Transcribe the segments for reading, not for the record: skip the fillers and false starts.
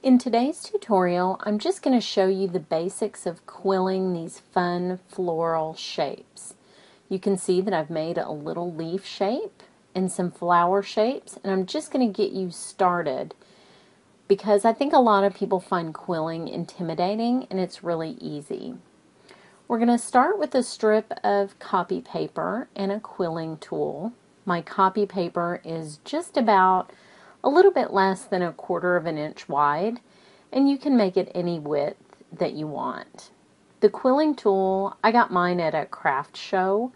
In today's tutorial, I'm just going to show you the basics of quilling these fun floral shapes. You can see that I've made a little leaf shape and some flower shapes, and I'm just going to get you started because I think a lot of people find quilling intimidating, and it's really easy. We're going to start with a strip of copy paper and a quilling tool. My copy paper is just about a little bit less than 1/4 of an inch wide, and you can make it any width that you want. The quilling tool, I got mine at a craft show,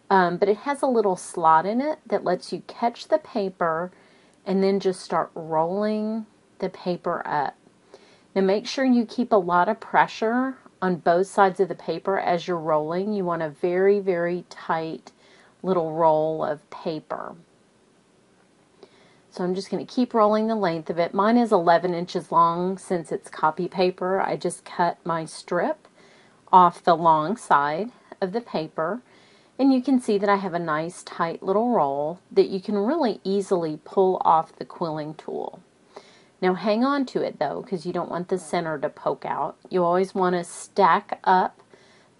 but it has a little slot in it that lets you catch the paper and then just start rolling the paper up. Now make sure you keep a lot of pressure on both sides of the paper as you're rolling. You want a very, very tight little roll of paper. So I'm just going to keep rolling the length of it. Mine is 11 inches long since it's copy paper. I just cut my strip off the long side of the paper, and you can see that I have a nice tight little roll that you can really easily pull off the quilling tool. Now hang on to it though, because you don't want the center to poke out. You always want to stack up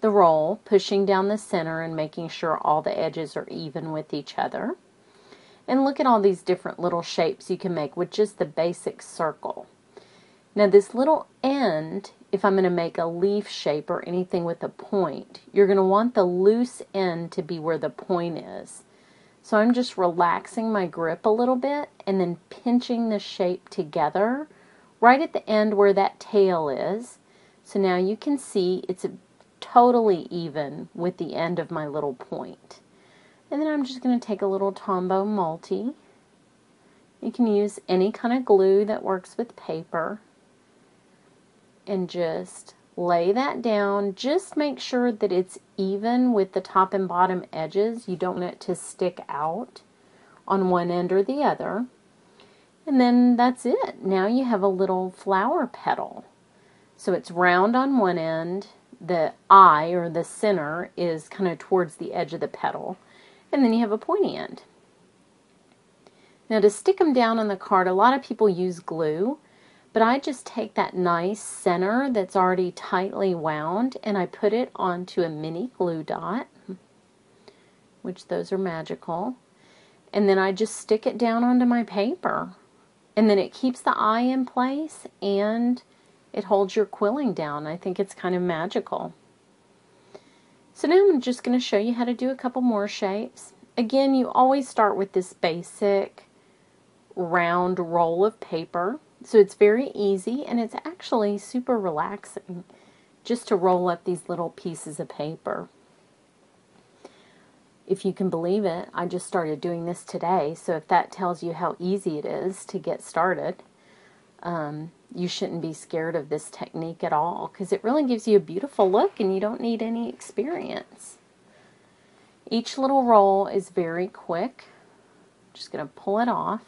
the roll, pushing down the center and making sure all the edges are even with each other. And look at all these different little shapes you can make with just the basic circle. Now this little end, if I'm going to make a leaf shape or anything with a point, you're going to want the loose end to be where the point is. So I'm just relaxing my grip a little bit and then pinching the shape together right at the end where that tail is. So now you can see it's totally even with the end of my little point. And then I'm just going to take a little Tombow multi. You can use any kind of glue that works with paper. And just lay that down. Just make sure that it's even with the top and bottom edges. You don't want it to stick out on one end or the other. And then that's it. Now you have a little flower petal. So it's round on one end. The eye, or the center, is kind of towards the edge of the petal. And then you have a pointy end. Now to stick them down on the card, a lot of people use glue, but I just take that nice center that's already tightly wound and I put it onto a mini glue dot, which those are magical, and then I just stick it down onto my paper. And then it keeps the eye in place and it holds your quilling down. I think it's kind of magical. So now I'm just going to show you how to do a couple more shapes. Again, you always start with this basic round roll of paper. So it's very easy and it's actually super relaxing just to roll up these little pieces of paper. If you can believe it, I just started doing this today, so if that tells you how easy it is to get started, you shouldn't be scared of this technique at all, because it really gives you a beautiful look and you don't need any experience. Each little roll is very quick. I'm just going to pull it off.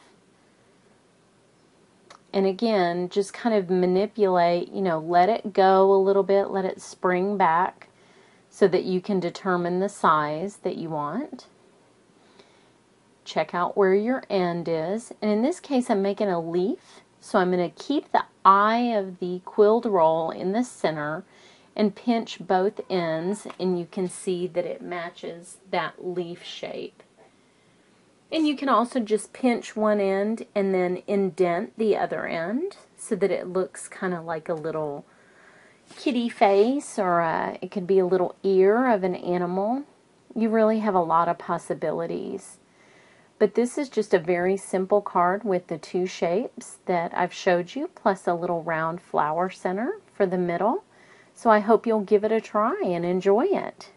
And again, just kind of manipulate, let it go a little bit, let it spring back so that you can determine the size that you want. Check out where your end is. And in this case, I'm making a leaf. So I'm going to keep the eye of the quilled roll in the center and pinch both ends, and you can see that it matches that leaf shape. And you can also just pinch one end and then indent the other end so that it looks kind of like a little kitty face, or it could be a little ear of an animal. You really have a lot of possibilities. But this is just a very simple card with the two shapes that I've showed you, plus a little round flower center for the middle. So I hope you'll give it a try and enjoy it.